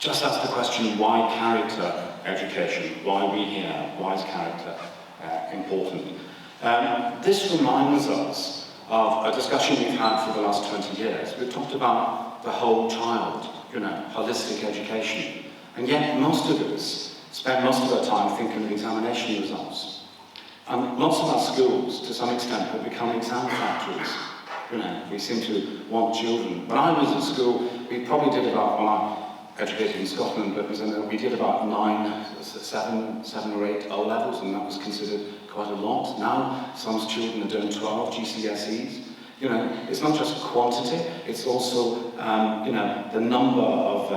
just ask the question, why character education? Why are we here? Why is character important? This reminds us of a discussion we've had for the last 20 years. We've talked about the whole child, holistic education. And yet most of us spend most of our time thinking of examination results. And lots of our schools, to some extent, have become exam factories. We seem to want children. When I was at school, we probably did about, well, I'm educated in Scotland, but we did about 7 or 8 O-levels, and that was considered quite a lot. Now, some children are doing 12 GCSEs. It's not just quantity, it's also, the number of,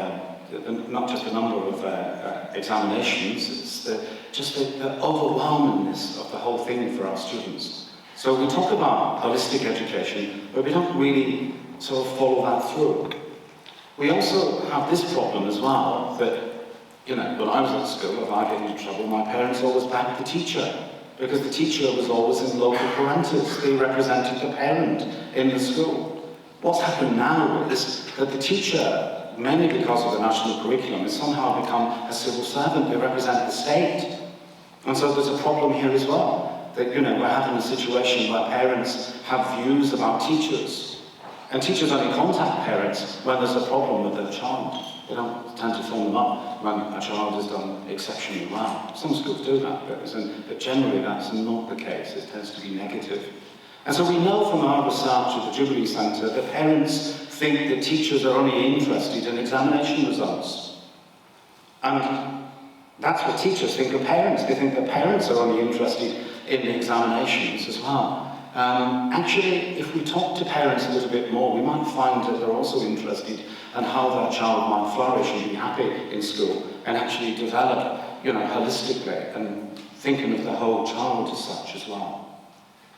not just the number of examinations, it's just the overwhelmingness of the whole thing for our students. So we talk about holistic education, but we don't really sort of follow that through. We also have this problem as well, that, when I was at school, if I get into trouble, my parents always backed the teacher, because the teacher was always in local parentis. They represented the parent in the school. What's happened now is that the teacher, mainly because of the national curriculum, has somehow become a civil servant. They represent the state. And so there's a problem here as well, that, we're having a situation where parents have views about teachers. And teachers only contact parents when there's a problem with their child. They don't tend to phone them up when a child has done exceptionally well. Some schools do that, but generally that's not the case. It tends to be negative. And so we know from our research at the Jubilee Centre that parents think that teachers are only interested in examination results. And that's what teachers think of parents. They think that parents are only interested in the examinations as well. Actually, if we talk to parents a little bit more, we might find that they're also interested in how their child might flourish and be happy in school, and actually develop, holistically, and thinking of the whole child as such as well.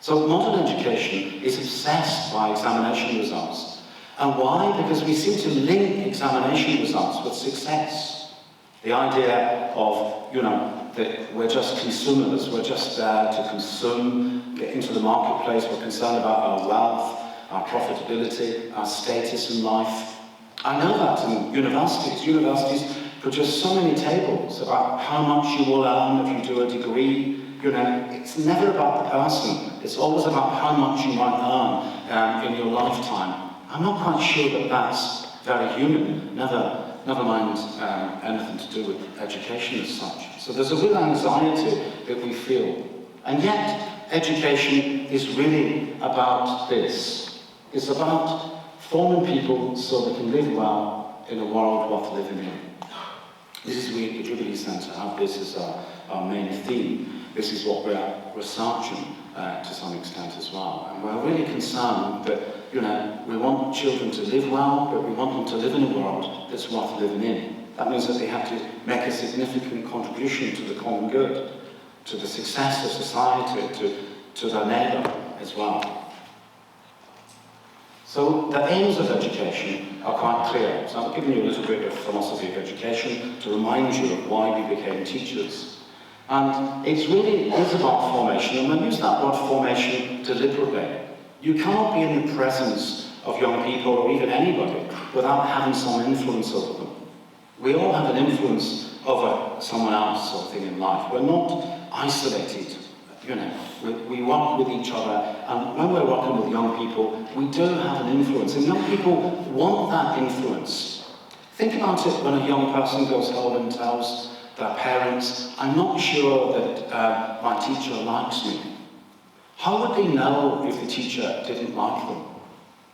So modern education is obsessed by examination results. And why? Because we seem to link examination results with success. The idea of, that we're just consumers, we're just there to consume, get into the marketplace, we're concerned about our wealth, our profitability, our status in life. I know that in universities. Universities produce so many tables about how much you will earn if you do a degree. It's never about the person. It's always about how much you might earn in your lifetime. I'm not quite sure that that's very human. Never mind anything to do with education as such. So there's a real anxiety that we feel. And yet, education is really about this. It's about forming people so they can live well in a world worth living in. This is we at the Jubilee Centre have this as our main theme. This is what we're researching to some extent as well. And we're really concerned that, we want children to live well, but we want them to live in a world that's worth living in. That means that they have to make a significant contribution to the common good, to the success of society, to their neighbour as well. So the aims of education are quite clear. So I'm giving you a little bit of philosophy of education to remind you of why we became teachers. And it really is about formation, and I use that word formation deliberately. You cannot be in the presence of young people, or even anybody, without having some influence over them. We all have an influence over someone else sort of thing in life. We're not isolated, We work with each other, and when we're working with young people, we do have an influence, and young people want that influence. Think about it when a young person goes home and tells their parents, I'm not sure that my teacher likes me. How would they know if the teacher didn't like them?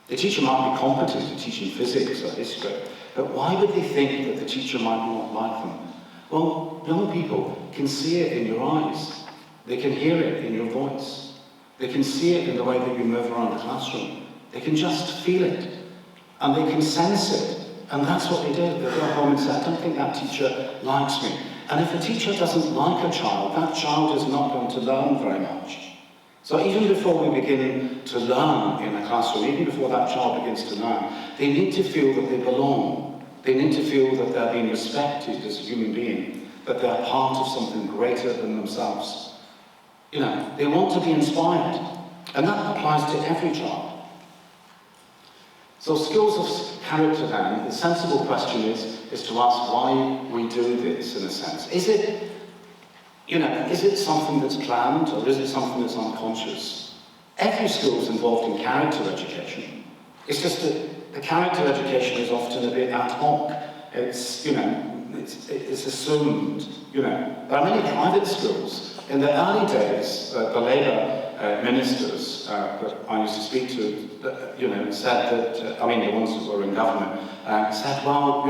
The teacher might be competent in teaching physics or history, but why would they think that the teacher might not like them? Well, young people can see it in your eyes. They can hear it in your voice. They can see it in the way that you move around the classroom. They can just feel it, and they can sense it. And that's what they did. They go home and say, I don't think that teacher likes me. And if a teacher doesn't like a child, that child is not going to learn very much. So even before we begin to learn in a classroom, even before that child begins to learn, they need to feel that they belong. They need to feel that they're being respected as a human being, that they're part of something greater than themselves. They want to be inspired. And that applies to every child. So skills of character then, the sensible question is to ask why we do this in a sense. Is it, is it something that's planned or is it something that's unconscious? Every skill is involved in character education. It's just that the character education is often a bit ad hoc. It's, it's assumed, There are many private schools. In the early days, the Labour ministers that I used to speak to, said that, the ones who were in government, said, well,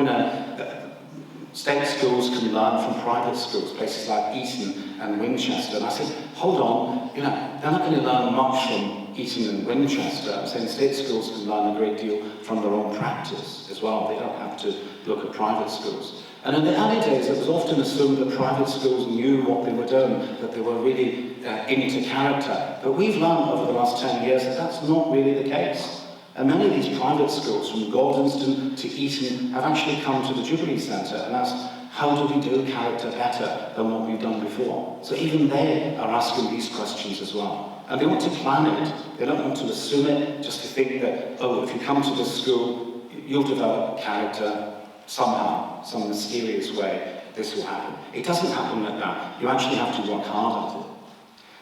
state schools can learn from private schools, places like Eton and Winchester. And I said, hold on, they're not going to learn much from Eton and Winchester. I'm saying state schools can learn a great deal from their own practice as well. They don't have to look at private schools. And in the early days, it was often assumed that private schools knew what they were doing, that they were really into character. But we've learned over the last 10 years that that's not really the case. And many of these private schools, from Gordonston to Eton, have actually come to the Jubilee Centre and asked, how do we do character better than what we've done before? So even they are asking these questions as well. And they want to plan it. They don't want to assume it, just to think that, oh, if you come to this school, you'll develop character somehow, some mysterious way, this will happen. It doesn't happen like that. You actually have to work hard at it.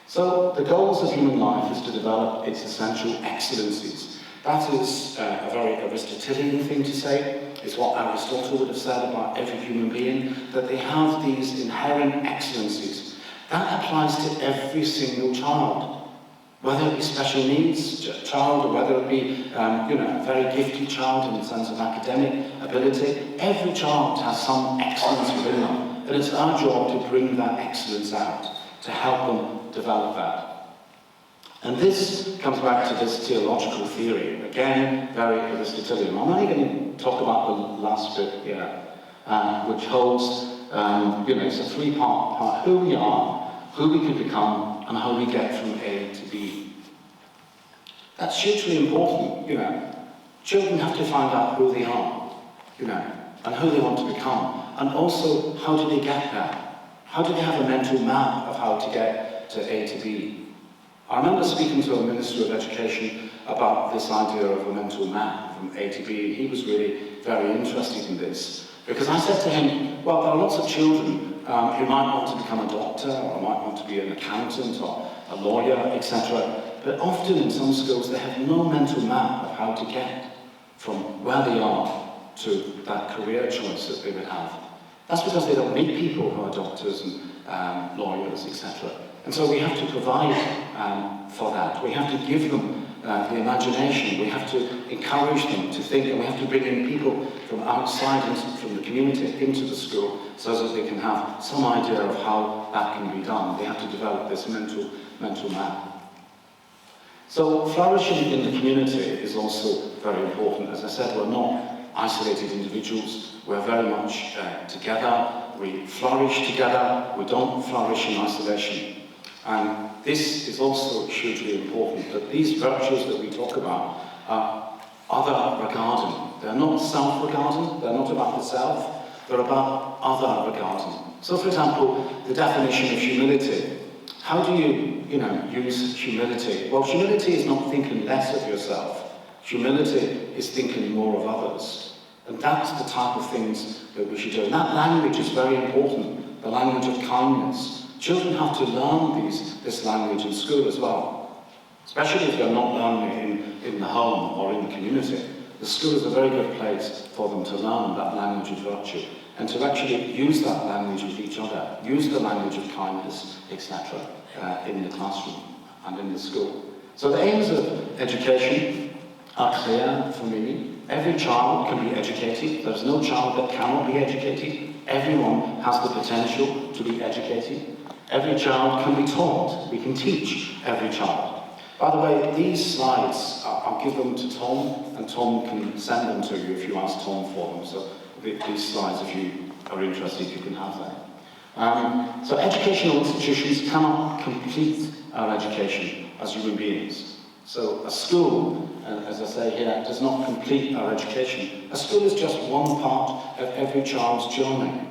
So the goals of human life is to develop its essential excellencies. That is a very Aristotelian thing to say. It's what Aristotle would have said about every human being, that they have these inherent excellencies. That applies to every single child. Whether it be special needs child, or whether it be a very gifted child in the sense of academic ability, every child has some excellence within them. And it's our job to bring that excellence out, to help them develop that. And this comes back to this theological theory, again, very Aristotelian. I'm only going to talk about the last bit here, which holds, it's a three-part part: who we are, who we can become, and how we get from A to B. That's hugely important, Children have to find out who they are, and who they want to become. And also, how do they get there? How do they have a mental map of how to get to A to B? I remember speaking to a Minister of Education about this idea of a mental map from A to B. He was really very interested in this, because I said to him, well, there are lots of children who might want to become a doctor, or might want to be an accountant, or a lawyer, etc. But often in some schools they have no mental map of how to get from where they are to that career choice that they would have. That's because they don't meet people who are doctors and lawyers, etc. And so we have to provide for that. We have to give them the imagination. We have to encourage them to think, and we have to bring in people from outside, from the community, into the school, so that they can have some idea of how that can be done. They have to develop this mental map. So flourishing in the community is also very important. As I said, we're not isolated individuals. We're very much together. We flourish together. We don't flourish in isolation. And this is also hugely important, that these virtues that we talk about are other-regarding. They're not self-regarding, they're not about the self, they're about other-regarding. So, for example, the definition of humility. How do you, use humility? Well, humility is not thinking less of yourself. Humility is thinking more of others. And that's the type of things that we should do. And that language is very important, the language of kindness. Children have to learn this language in school as well, especially if they're not learning it in the home or in the community. The school is a very good place for them to learn that language of virtue, and to actually use that language with each other, use the language of kindness, etc., in the classroom and in the school. So the aims of education are clear for me. Every child can be educated. There's no child that cannot be educated. Everyone has the potential to be educated. Every child can be taught. We can teach every child. By the way, these slides, I'll give them to Tom, and Tom can send them to you if you ask Tom for them. So these slides, if you are interested, you can have them. So educational institutions cannot complete our education as human beings. So a school, as I say here, does not complete our education. A school is just one part of every child's journey.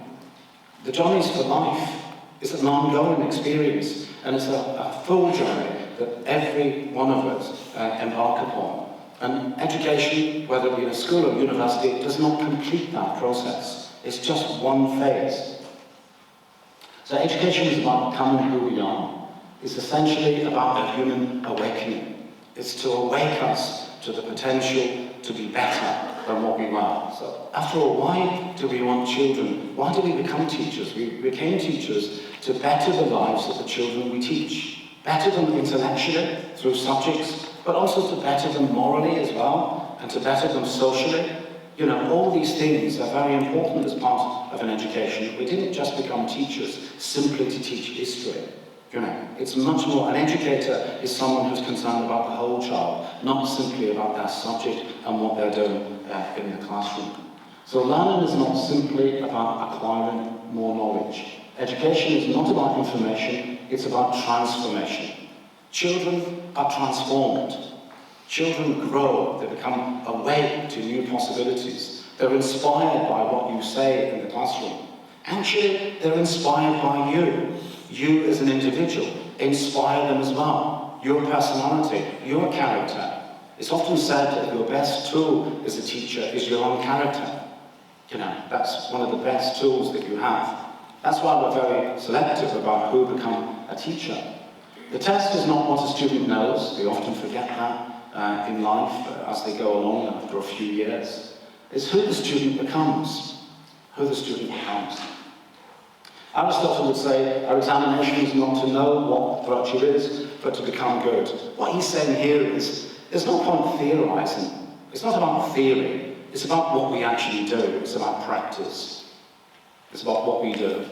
The journeys for life is an ongoing experience, and it's a full journey that every one of us embark upon. And education, whether it be in a school or university, does not complete that process. It's just one phase. So education is about becoming who we are. It's essentially about a human awakening. It's to awake us to the potential to be better than what we were. So after all, why do we want children? Why do we become teachers? We became teachers to better the lives of the children we teach. Better them intellectually through subjects, but also to better them morally as well, and to better them socially. You know, all these things are very important as part of an education. We didn't just become teachers simply to teach history. You know, it's much more, an educator is someone who's concerned about the whole child, not simply about their subject and what they're doing in the classroom. So learning is not simply about acquiring more knowledge. Education is not about information, it's about transformation. Children are transformed. Children grow, they become awake to new possibilities. They're inspired by what you say in the classroom. Actually, they're inspired by you. You as an individual, inspire them as well. Your personality, your character. It's often said that your best tool as a teacher is your own character. You know, that's one of the best tools that you have. That's why we're very selective about who become a teacher. The test is not what a student knows. We often forget that in life as they go along after a few years. It's who the student becomes. Who the student becomes. Aristotle would say our examination is not to know what virtue is, but to become good. What he's saying here is there's no point theorizing. It's not about theory. It's about what we actually do. It's about practice. It's about what we do.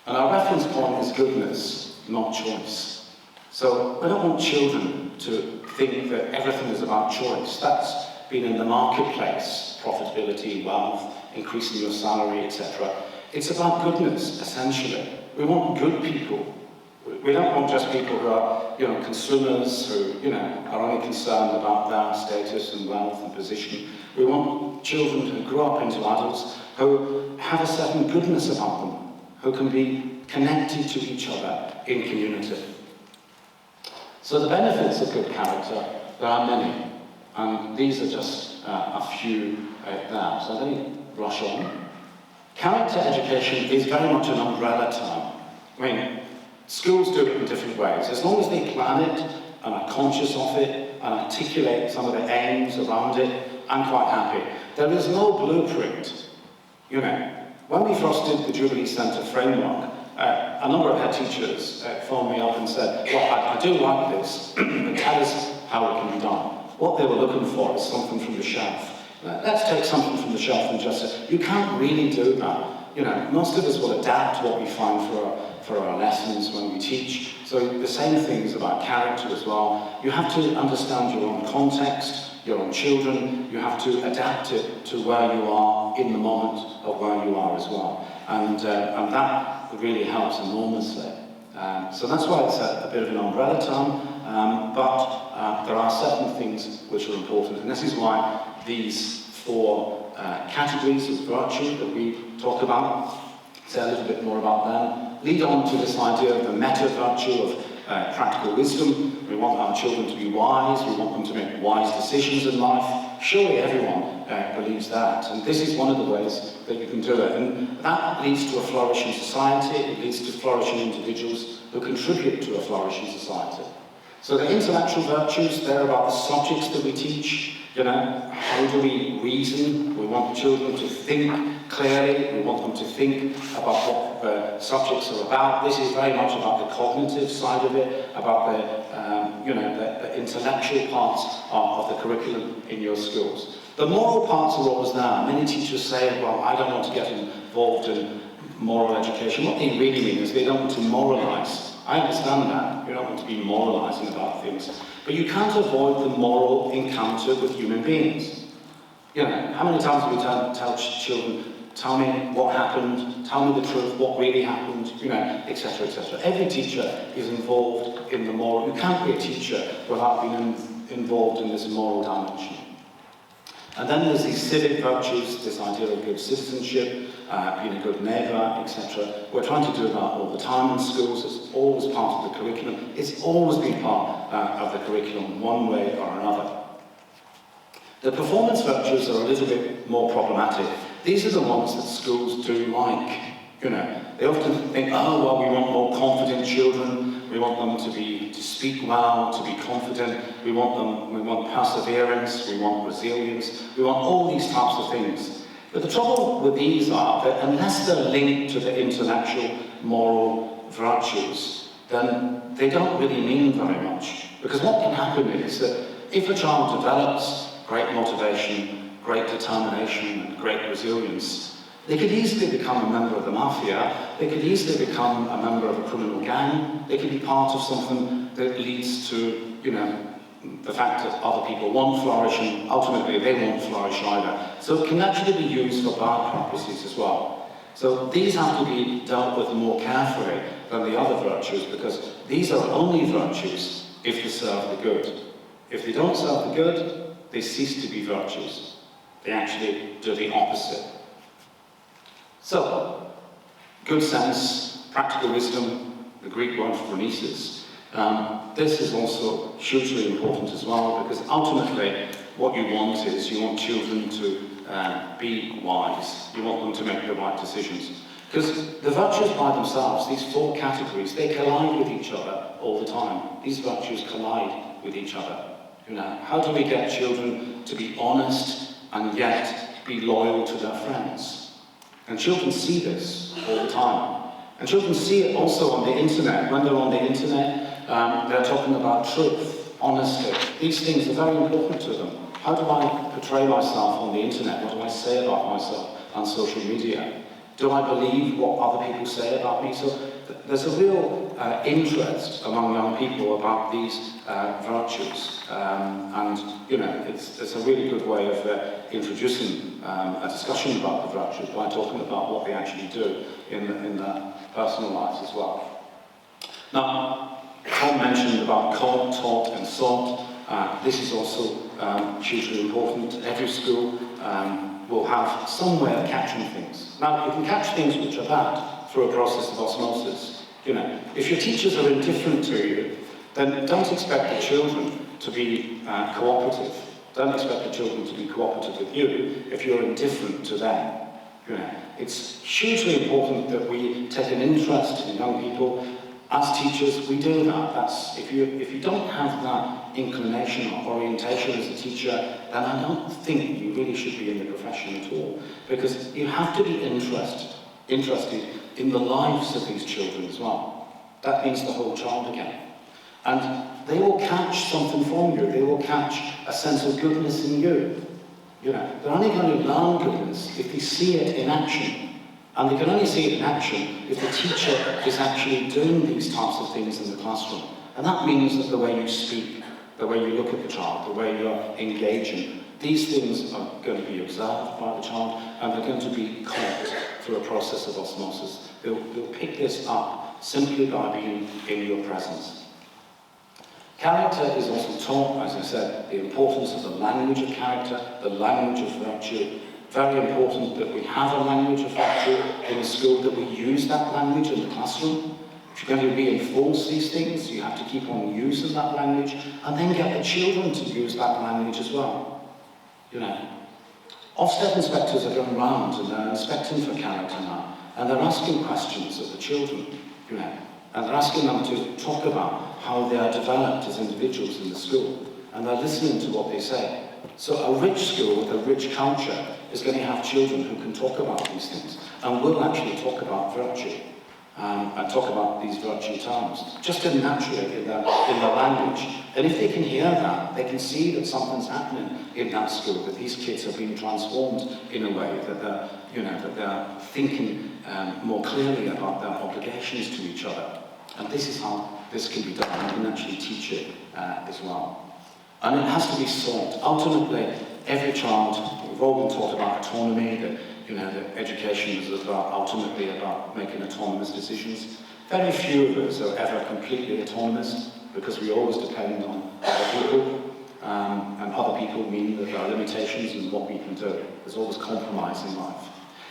And our reference point is goodness, not choice. So we don't want children to think that everything is about choice. That's been in the marketplace, profitability, wealth, increasing your salary, etc. It's about goodness, essentially. We want good people. We don't want just people who are, you know, consumers, who, are only concerned about their status and wealth and position. We want children who grow up into adults who have a certain goodness about them, who can be connected to each other in community. So the benefits of good character, there are many, and these are just a few there. So let me rush on. Character education is very much an umbrella term. I mean, schools do it in different ways. As long as they plan it and are conscious of it and articulate some of the aims around it, I'm quite happy. There is no blueprint. When we first did the Jubilee Centre framework, a number of head teachers phoned me up and said, well, I do like this, but tell us how it can be done. What they were looking for is something from the shelf. Let's take something from the shelf and just say, you can't really do that. Most of us will adapt what we find for our lessons when we teach. So the same thing is about character as well. You have to understand your own context, your own children. You have to adapt it to where you are in the moment of where you are as well. And that really helps enormously. So that's why it's a bit of an umbrella term, but there are certain things which are important. And this is why these four categories of virtue that we talk about, say a little bit more about them, lead on to this idea of the meta virtue of practical wisdom. We want our children to be wise, we want them to make wise decisions in life. Surely everyone believes that, and this is one of the ways that you can do it. And that leads to a flourishing society, it leads to flourishing individuals who contribute to a flourishing society. So the intellectual virtues, they're about the subjects that we teach. How do we reason? We want children to think clearly. We want them to think about what the subjects are about. This is very much about the cognitive side of it, about the intellectual parts of the curriculum in your schools. The moral parts are always there. Many teachers say, well, I don't want to get involved in moral education. What they really mean is they don't want to moralize. I understand that. You don't want to be moralizing about things. But you can't avoid the moral encounter with human beings. How many times do we tell children, tell me what happened, tell me the truth, what really happened, etc., etc. Every teacher is involved in the moral. You can't be a teacher without being involved in this moral dimension. And then there's these civic virtues, this idea of good citizenship, being a good neighbour, etc. We're trying to do that all the time in schools. It's always part of the curriculum. It's always been part of the curriculum, one way or another. The performance virtues are a little bit more problematic. These are the ones that schools do like. They often think, oh, well, we want more confident children. We want them to speak well, to be confident. We want perseverance. We want resilience. We want all these types of things. But the trouble with these are that unless they're linked to the intellectual, moral virtues, then they don't really mean very much. Because what can happen is that if a child develops great motivation, great determination, and great resilience, they could easily become a member of the mafia, they could easily become a member of a criminal gang, they could be part of something that leads to, the fact that other people won't flourish, and ultimately they won't flourish either. So it can actually be used for bad purposes as well. So these have to be dealt with more carefully than the other virtues, because these are only virtues if they serve the good. If they don't serve the good, they cease to be virtues. They actually do the opposite. So, good sense, practical wisdom, the Greek word phronesis. This is also hugely important as well, because ultimately what you want is you want children to be wise. You want them to make the right decisions. Because the virtues by themselves, these four categories, they collide with each other all the time. These virtues collide with each other. How do we get children to be honest and yet be loyal to their friends? And children see this all the time. And children see it also on the internet. When they're on the internet, they're talking about truth, honesty. These things are very important to them. How do I portray myself on the internet? What do I say about myself on social media? Do I believe what other people say about me? So there's a real interest among young people about these virtues. It's a really good way of introducing a discussion about the virtues by talking about what they actually do in their personal lives as well. Now, Tom mentioned about caught, taught and sought. This is also hugely important. Every school will have some way of catching things. Now, you can catch things which are bad through a process of osmosis. If your teachers are indifferent to you, then don't expect the children to be cooperative. Don't expect the children to be cooperative with you if you're indifferent to them. It's hugely important that we take an interest in young people. As teachers, we do that. If you don't have that inclination or orientation as a teacher, then I don't think you really should be in the profession at all. Because you have to be interested in the lives of these children as well. That means the whole child again. And they will catch something from you. They will catch a sense of goodness in you. They're only going to learn goodness if they see it in action. And they can only see it in action if the teacher is actually doing these types of things in the classroom. And that means that the way you speak, the way you look at the child, the way you're engaging, these things are going to be observed by the child, and they're going to be caught through a process of osmosis. They'll pick this up simply by being in your presence. Character is also taught, as I said, the importance of the language of character, the language of virtue. Very important that we have a language of virtue in the school, that we use that language in the classroom. If you're going to reinforce these things, you have to keep on using that language, and then get the children to use that language as well. Ofsted inspectors are going round and they're inspecting for character now, and they're asking questions of the children, and they're asking them to talk about how they are developed as individuals in the school, and they're listening to what they say. So a rich school with a rich culture is going to have children who can talk about these things, and will actually talk about virtue, and talk about these virtue terms, just naturally in their language. And if they can hear that, they can see that something's happening in that school, that these kids have been transformed in a way that they're thinking more clearly about their obligations to each other. And this is how this can be done. You can actually teach it as well. And it has to be sought. Ultimately, every child, we've all been taught about autonomy, that that education is ultimately about making autonomous decisions. Very few of us are ever completely autonomous, because we always depend on other people. And other people mean that there are limitations in what we can do. There's always compromise in life.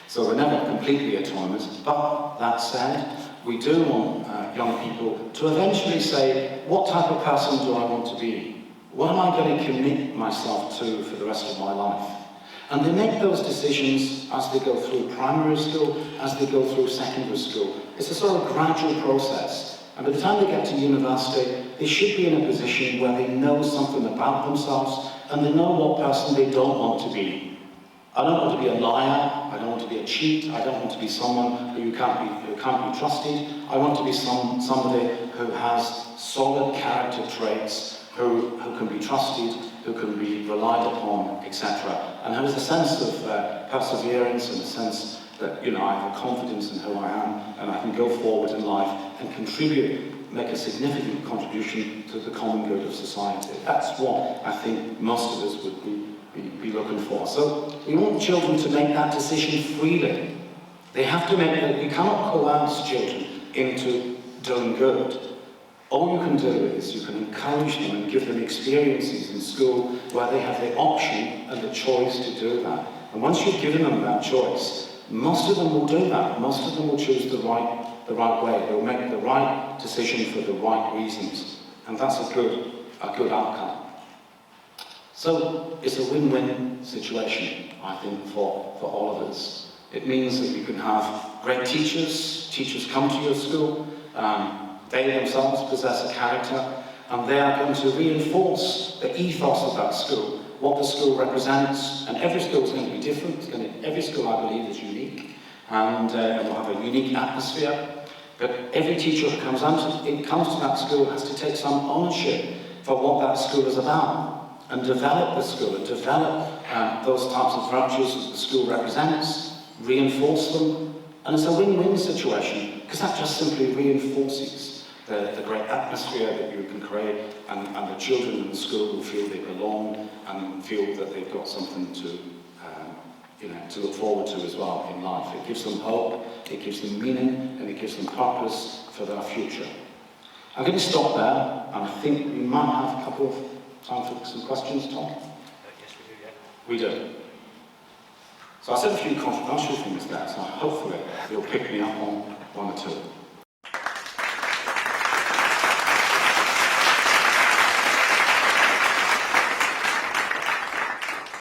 So we're never completely autonomous. But that said, we do want young people to eventually say, what type of person do I want to be? What am I going to commit myself to for the rest of my life? And they make those decisions as they go through primary school, as they go through secondary school. It's a sort of gradual process. And by the time they get to university, they should be in a position where they know something about themselves and they know what person they don't want to be. I don't want to be a liar, I don't want to be a cheat, I don't want to be someone who can't be trusted. I want to be somebody who has solid character traits, who can be trusted, who can be relied upon, etc. And who has a sense of perseverance and a sense that, you know, I have a confidence in who I am and I can go forward in life and contribute, make a significant contribution to the common good of society. That's what I think most of us would be looking for. So we want children to make that decision freely. They have to make that. We cannot coerce children into doing good. All you can do is you can encourage them and give them experiences in school where they have the option and the choice to do that. And once you've given them that choice, most of them will do that. Most of them will choose the right way. They'll make the right decision for the right reasons. And that's a good outcome. So it's a win-win situation, I think, for all of us. It means that you can have great teachers. Teachers come to your school. They themselves possess a character, and they are going to reinforce the ethos of that school, what the school represents. And every school is going to be different. Every school, I believe, is unique, and will have a unique atmosphere. But every teacher who comes to that school has to take some ownership for what that school is about, and develop the school, and develop those types of virtues that the school represents, reinforce them, and it's a win-win situation, because that just simply reinforces the great atmosphere that you can create, and the children in the school will feel they belong and feel that they've got something to look forward to as well in life. It gives them hope, it gives them meaning, and it gives them purpose for their future. I'm going to stop there, and I think we might have a couple of time for some questions, Tom? Yes, we do, yeah. We do. So I said a few controversial things there, so hopefully you'll pick me up on one or two.